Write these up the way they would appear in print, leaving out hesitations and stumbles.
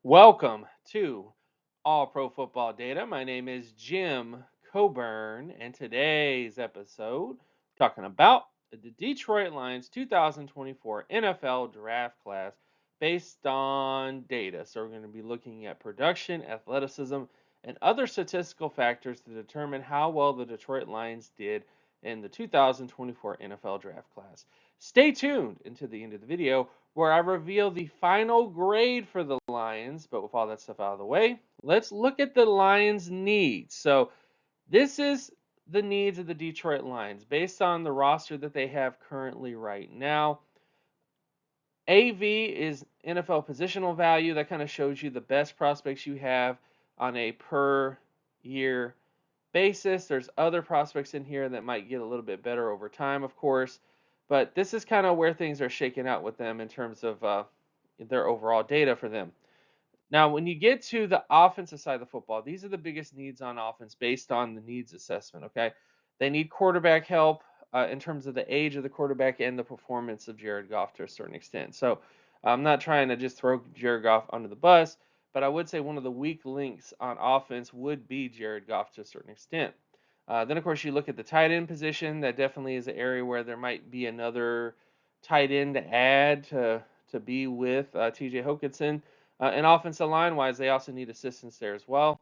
Welcome to All Pro Football Data. My name is Jim Coburn, and today's episode talking about the Detroit Lions 2024 NFL Draft Class based on data. So we're going to be looking at production, athleticism, and other statistical factors to determine how well the Detroit Lions did in the 2024 NFL Draft Class. Stay tuned until the end of the video where I reveal the final grade for the Lions. But with all that stuff out of the way, let's look at the Lions' needs. So, this is the needs of the Detroit Lions based on the roster that they have currently right now. AV is NFL positional value. That kind of shows you the best prospects you have on a per year basis. There's other prospects in here that might get a little bit better over time, of course, but this is kind of where things are shaking out with them in terms of their overall data for them. Now, when you get to the offensive side of the football, these are the biggest needs on offense based on the needs assessment. Okay, they need quarterback help in terms of the age of the quarterback and the performance of Jared Goff to a certain extent. So, I'm not trying to just throw Jared Goff under the bus, but I would say one of the weak links on offense would be Jared Goff to a certain extent. Then, of course, you look at the tight end position. That definitely is an area where there might be another tight end to add to be with T.J. Hockenson. And offensive line wise, they also need assistance there as well.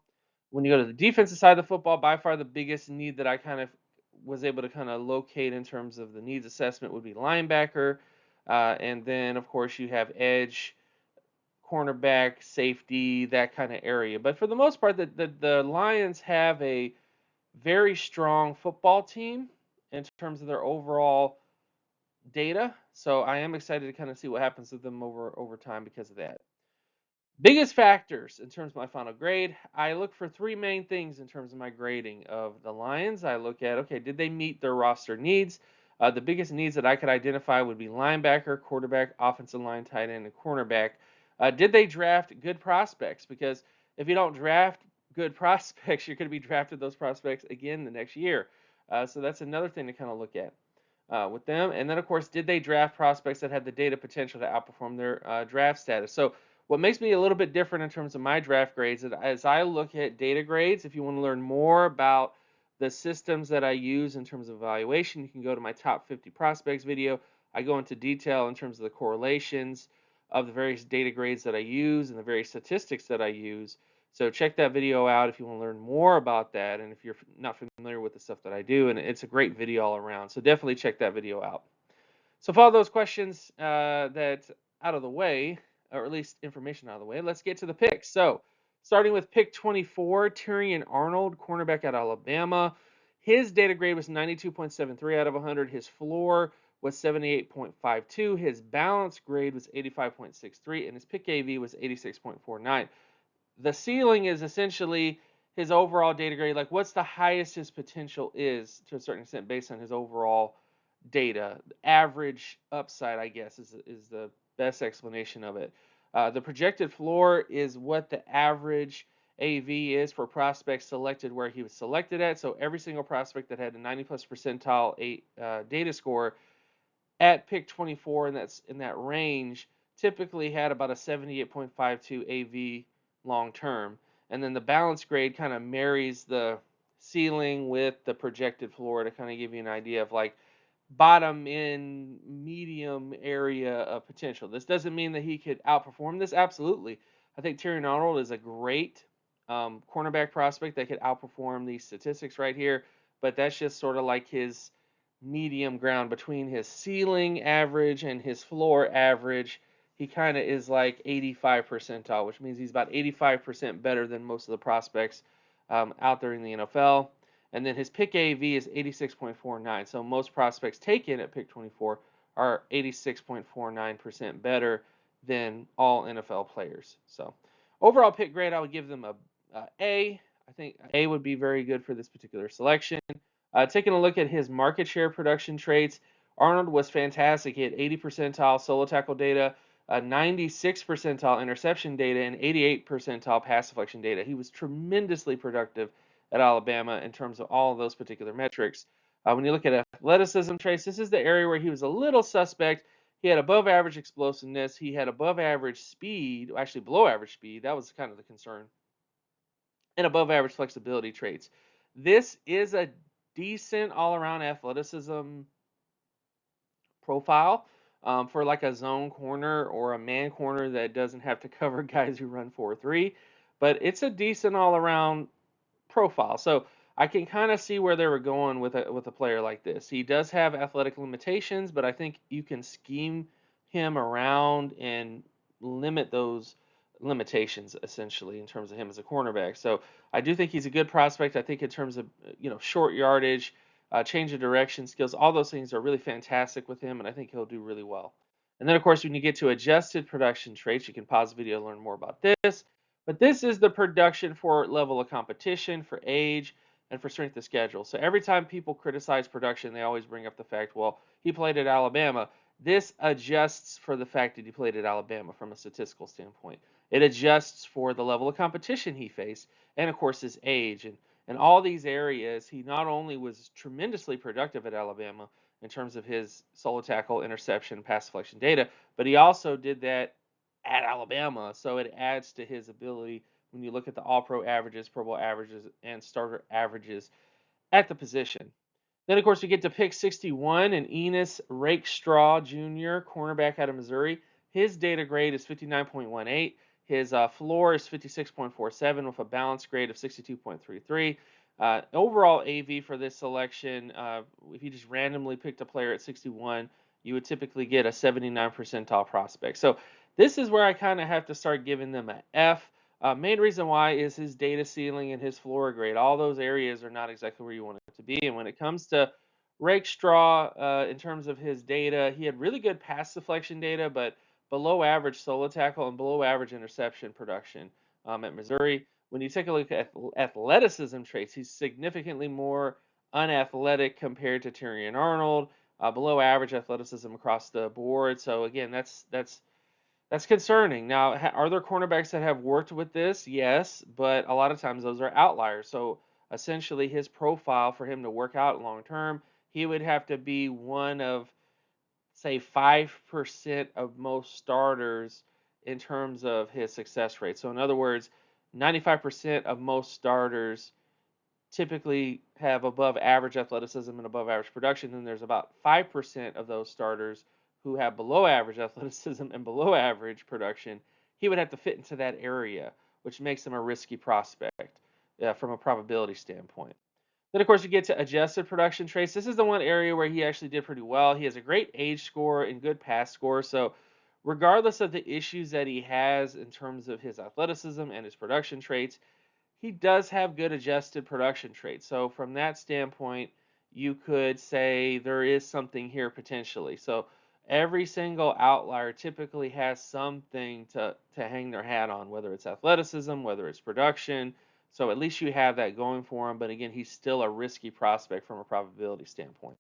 When you go to the defensive side of the football, by far the biggest need that I kind of was able to kind of locate in terms of the needs assessment would be linebacker. And then, of course, you have edge, cornerback, safety, that kind of area. But for the most part, the Lions have a very strong football team in terms of their overall data. So I am excited to kind of see what happens with them over time because of that. Biggest factors in terms of my final grade, I look for three main things in terms of my grading of the Lions. I look at, okay, did they meet their roster needs? The biggest needs that I could identify would be linebacker, quarterback, offensive line, tight end, and cornerback. Did they draft good prospects? Because if you don't draft good prospects, you're going to be drafted those prospects again the next year. So that's another thing to kind of look at with them. And then, of course, did they draft prospects that had the data potential to outperform their draft status? So what makes me a little bit different in terms of my draft grades is as I look at data grades, if you want to learn more about the systems that I use in terms of evaluation, you can go to my top 50 prospects video. I go into detail in terms of the correlations of the various data grades that I use and the various statistics that I use. So check that video out if you want to learn more about that and if you're not familiar with the stuff that I do. And it's a great video all around. So definitely check that video out. So, for all those questions that out of the way, or at least information out of the way, let's get to the picks. So, starting with pick 24, Tyrion Arnold, cornerback at Alabama. His data grade was 92.73 out of 100. His floor was 78.52. His balance grade was 85.63, and his pick AV was 86.49. The ceiling is essentially his overall data grade, like what's the highest his potential is to a certain extent based on his overall data. Average upside, I guess, is the best explanation of it. The projected floor is what the average AV is for prospects selected where he was selected at. So every single prospect that had a 90 plus percentile data score at pick 24 and that's in that range typically had about a 78.52 AV long term. And then the balance grade kind of marries the ceiling with the projected floor to kind of give you an idea of like bottom in medium area of potential. This doesn't mean that he could outperform this. Absolutely. I think Tyrion Arnold is a great cornerback prospect that could outperform these statistics right here. But that's just sort of like his medium ground between his ceiling average and his floor average. He kind of is like 85 percentile, which means he's about 85% better than most of the prospects out there in the NFL. And then his pick AV is 86.49. So most prospects taken at pick 24 are 86.49% better than all NFL players. So overall pick grade, I would give them a A. I think A would be very good for this particular selection. Taking a look at his market share production traits, Arnold was fantastic. He had 80 percentile solo tackle data, 96 percentile interception data, and 88 percentile pass deflection data. He was tremendously productive at Alabama in terms of all of those particular metrics. When you look at athleticism traits, this is the area where he was a little suspect. He had above average explosiveness. He had above average speed, actually below average speed. That was kind of the concern, and above average flexibility traits. This is a decent all around athleticism profile for like a zone corner or a man corner that doesn't have to cover guys who run 4-3. But it's a decent all around profile. So I can kind of see where they were going with a player like this. He does have athletic limitations, but I think you can scheme him around and limit those limitations essentially in terms of him as a cornerback. So I do think he's a good prospect. I think in terms of short yardage, change of direction skills, all those things are really fantastic with him, and I think he'll do really well. And then of course when you get to adjusted production traits, you can pause the video to learn more about this. But this is the production for level of competition, for age, and for strength of schedule. So every time people criticize production, they always bring up the fact, well, he played at Alabama. This adjusts for the fact that he played at Alabama from a statistical standpoint. It adjusts for the level of competition he faced, and of course his age. And all these areas, he not only was tremendously productive at Alabama in terms of his solo tackle, interception, pass deflection data, but he also did that at Alabama. So it adds to his ability when you look at the All Pro averages, Pro Bowl averages, and starter averages at the position. Then, of course, we get to pick 61 and Enos Rakestraw Jr., cornerback out of Missouri. His data grade is 59.18. His floor is 56.47 with a balance grade of 62.33. Overall AV for this selection, if you just randomly picked a player at 61, you would typically get a 79 percentile prospect. So this is where I kind of have to start giving them an F. Main reason why is his data ceiling and his floor grade. All those areas are not exactly where you want it to be. And when it comes to Rakestraw, in terms of his data, he had really good pass deflection data, but below average solo tackle and below average interception production at Missouri. When you take a look at athleticism traits, he's significantly more unathletic compared to Tyrion Arnold. Below average athleticism across the board. So again, that's concerning. Now, are there cornerbacks that have worked with this? Yes, but a lot of times those are outliers. So essentially, his profile for him to work out long term, he would have to be one of, say, 5% of most starters in terms of his success rate. So, in other words, 95% of most starters typically have above average athleticism and above average production. Then there's about 5% of those starters who have below average athleticism and below average production. He would have to fit into that area, which makes him a risky prospect from a probability standpoint. Then, of course, you get to adjusted production traits. This is the one area where he actually did pretty well. He has a great age score and good pass score. So, regardless of the issues that he has in terms of his athleticism and his production traits, he does have good adjusted production traits. So from that standpoint, you could say there is something here potentially. So every single outlier typically has something to hang their hat on, whether it's athleticism, whether it's production. So at least you have that going for him. But again, he's still a risky prospect from a probability standpoint.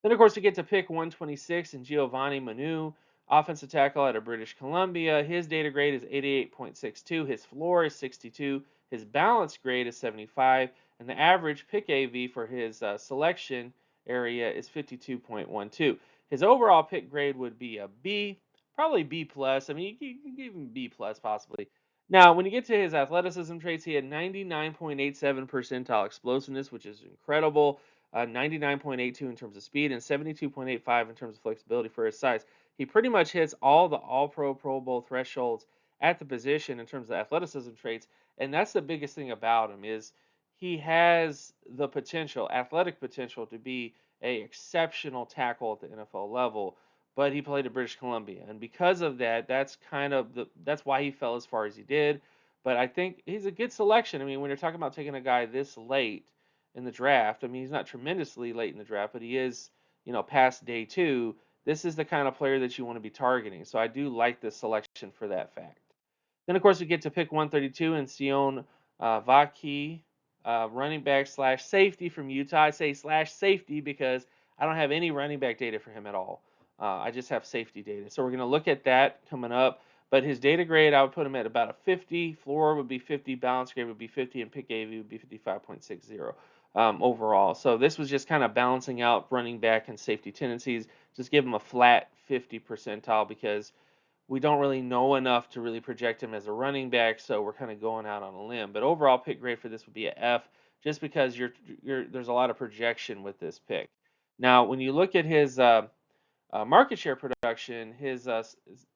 Then, of course, we get to pick 126 and Giovanni Manu, offensive tackle out of British Columbia. His data grade is 88.62. His floor is 62. His balance grade is 75. And the average pick AV for his selection area is 52.12. His overall pick grade would be a B, probably B plus. I mean, you can give him B plus possibly. Now, when you get to his athleticism traits, he had 99.87 percentile explosiveness, which is incredible. 99.82 in terms of speed, and 72.85 in terms of flexibility for his size. He pretty much hits all the All-Pro, Pro Bowl thresholds at the position in terms of athleticism traits, and that's the biggest thing about him is he has the potential, athletic potential, to be a exceptional tackle at the NFL level. But he played at British Columbia, and because of that, that's why he fell as far as he did. But I think he's a good selection. I mean, when you're talking about taking a guy this late in the draft. I mean, he's not tremendously late in the draft, but he is, past day two. This is the kind of player that you want to be targeting. So I do like this selection for that fact. Then, of course, we get to pick 132 and Sion Vaki, running back slash safety from Utah. I say slash safety because I don't have any running back data for him at all. I just have safety data. So we're going to look at that coming up. But his data grade, I would put him at about a 50. Floor would be 50. Balance grade would be 50. And pick AV would be 55.60. overall. So this was just kind of balancing out running back and safety tendencies. Just give him a flat 50 percentile because we don't really know enough to really project him as a running back, so we're kind of going out on a limb. But overall pick grade for this would be a F, just because there's a lot of projection with this pick. Now, when you look at his market share production, his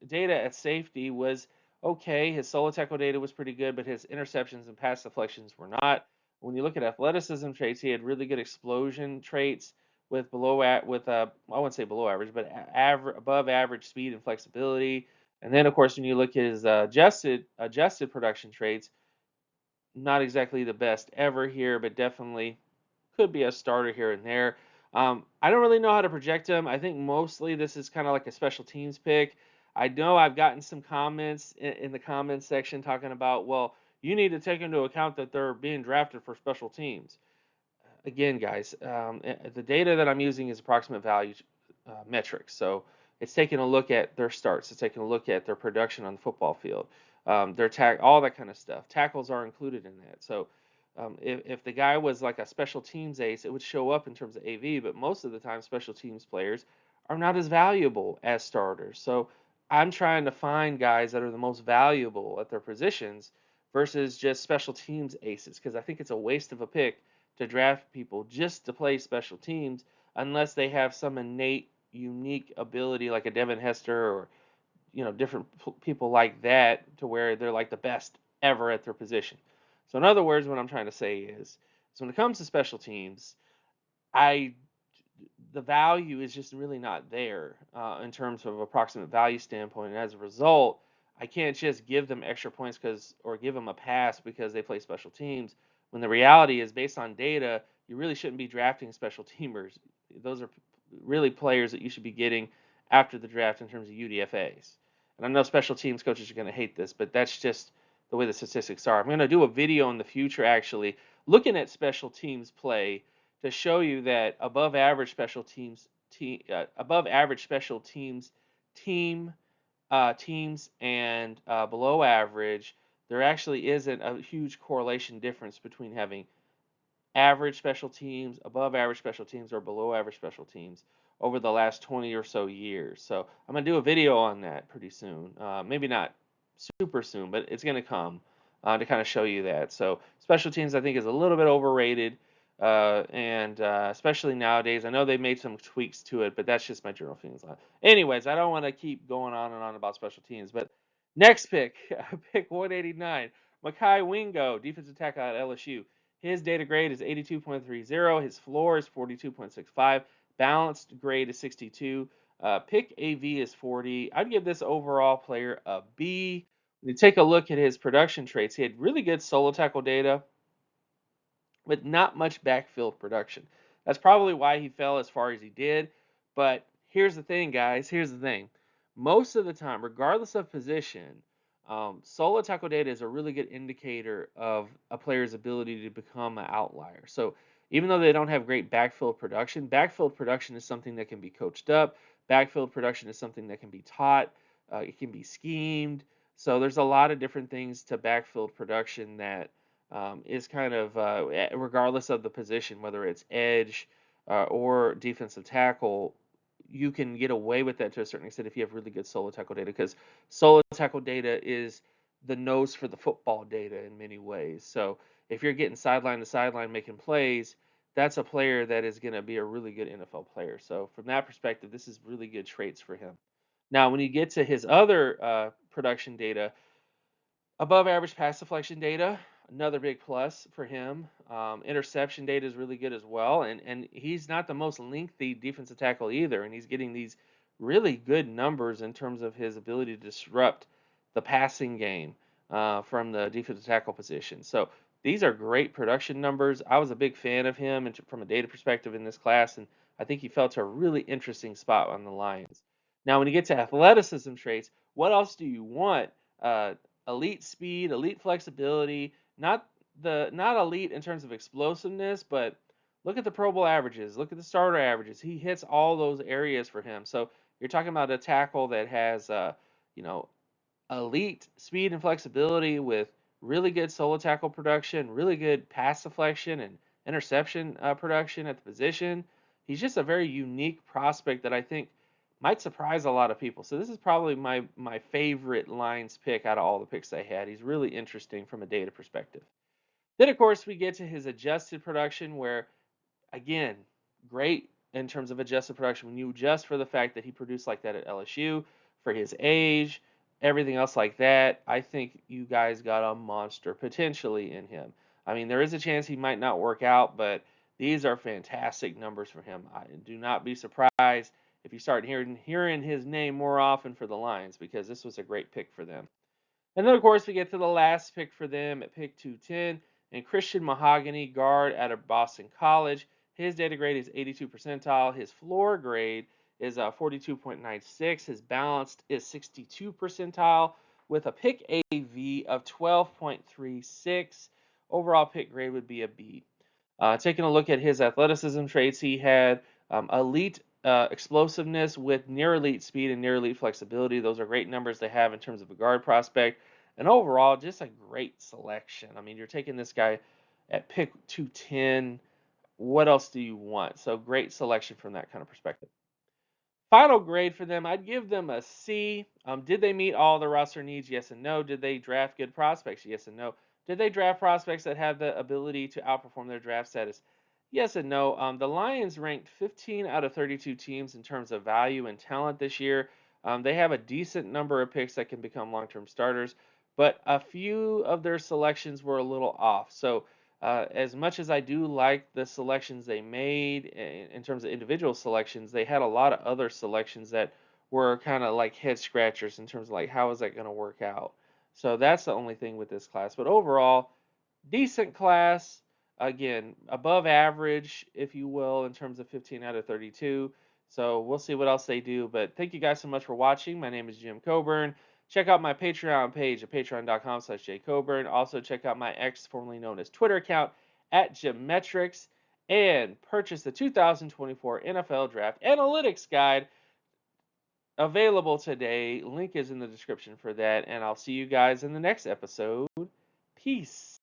data at safety was okay. His solo tackle data was pretty good, but his interceptions and pass deflections were not. When you look at athleticism traits, he had really good explosion traits with I wouldn't say below average, but above average speed and flexibility. And then, of course, when you look at his adjusted production traits, not exactly the best ever here, but definitely could be a starter here and there. I don't really know how to project him. I think mostly this is kind of like a special teams pick. I know I've gotten some comments in the comments section talking about, well, you need to take into account that they're being drafted for special teams. Again, guys, the data that I'm using is approximate value metrics. So it's taking a look at their starts. It's taking a look at their production on the football field, all that kind of stuff. Tackles are included in that. So if the guy was like a special teams ace, it would show up in terms of AV. But most of the time, special teams players are not as valuable as starters. So I'm trying to find guys that are the most valuable at their positions versus just special teams aces, because I think it's a waste of a pick to draft people just to play special teams unless they have some innate, unique ability like a Devin Hester or different people like that to where they're like the best ever at their position. So in other words, what I'm trying to say is when it comes to special teams, I the value is just really not there in terms of approximate value standpoint. And as a result, I can't just give them extra points or give them a pass because they play special teams. When the reality is, based on data, you really shouldn't be drafting special teamers. Those are really players that you should be getting after the draft in terms of UDFAs. And I know special teams coaches are going to hate this, but that's just the way the statistics are. I'm going to do a video in the future actually looking at special teams play to show you that above average special teams and below average, there actually isn't a huge correlation difference between having average special teams, above average special teams, or below average special teams over the last 20 or so years. So I'm going to do a video on that pretty soon. Maybe not super soon, but it's going to come to kind of show you that. So special teams, I think, is a little bit overrated, and especially nowadays. I know they made some tweaks to it, but that's just my general feelings on it. Anyways, I don't want to keep going on and on about special teams, but next pick, pick 189, Makai Wingo, defensive tackle at LSU. His data grade is 82.30. His floor is 42.65. Balanced grade is 62. Pick AV is 40. I'd give this overall player a B. When you take a look at his production traits, he had really good solo tackle data, but not much backfield production. That's probably why he fell as far as he did. But here's the thing, guys. Here's the thing. Most of the time, regardless of position, solo tackle data is a really good indicator of a player's ability to become an outlier. So even though they don't have great backfield production is something that can be coached up. Backfield production is something that can be taught. It can be schemed. So there's a lot of different things to backfield production that is kind of regardless of the position, whether it's edge or defensive tackle, you can get away with that to a certain extent if you have really good solo tackle data, because solo tackle data is the nose for the football data in many ways. So if you're getting sideline to sideline making plays, that's a player that is going to be a really good NFL player. So from that perspective, this is really good traits for him. Now, when you get to his other production data, above average pass deflection data, another big plus for him. Interception data is really good as well, and he's not the most lengthy defensive tackle either, and he's getting these really good numbers in terms of his ability to disrupt the passing game from the defensive tackle position. So these are great production numbers. I was a big fan of him from a data perspective in this class, and I think he fell to a really interesting spot on the Lions. Now, when you get to athleticism traits, what else do you want? Uh, Elite speed, elite flexibility, not elite in terms of explosiveness, but look at the Pro Bowl averages, look at the starter averages. He hits all those areas for him. So you're talking about a tackle that has you know, elite speed and flexibility with really good solo tackle production, really good pass deflection interception production at the position. He's just a very unique prospect that I think might surprise a lot of people. So this is probably my favorite Lions pick out of all the picks I had. He's really interesting from a data perspective. Then of course we get to his adjusted production where again, great in terms of adjusted production. When you adjust for the fact that he produced like that at LSU, for his age, everything else like that, I think you guys got a monster potentially in him. I mean, there is a chance he might not work out, but these are fantastic numbers for him. I do not be surprised if you start hearing his name more often for the Lions because this was a great pick for them. And then, of course, we get to the last pick for them at pick 210, and Christian Mahogany, guard out of Boston College. His data grade is 82 percentile. His floor grade is 42.96. His balanced is 62 percentile with a pick AV of 12.36. Overall pick grade would be a B. Taking a look at his athleticism traits, he had elite explosiveness with near elite speed and near elite flexibility. Those are great numbers to have in terms of a guard prospect. And overall, just a great selection. I mean, you're taking this guy at pick 210. What else do you want? So great selection from that kind of perspective. Final grade for them, I'd give them a C. Did they meet all the roster needs? Yes and no. Did they draft good prospects? Yes and no. Did they draft prospects that have the ability to outperform their draft status? Yes and no. The Lions ranked 15 out of 32 teams in terms of value and talent this year. They have a decent number of picks that can become long-term starters, but a few of their selections were a little off. So as much as I do like the selections they made in terms of individual selections, they had a lot of other selections that were kind of like head scratchers in terms of like how is that going to work out. So that's the only thing with this class. But overall, decent class. Again, above average, if you will, in terms of 15 out of 32. So we'll see what else they do. But thank you guys so much for watching. My name is Jim Coburn. Check out my Patreon page at patreon.com/jcoburn. Also check out my X, formerly known as Twitter account, at Jimmetrics. And purchase the 2024 NFL Draft Analytics Guide available today. Link is in the description for that. And I'll see you guys in the next episode. Peace.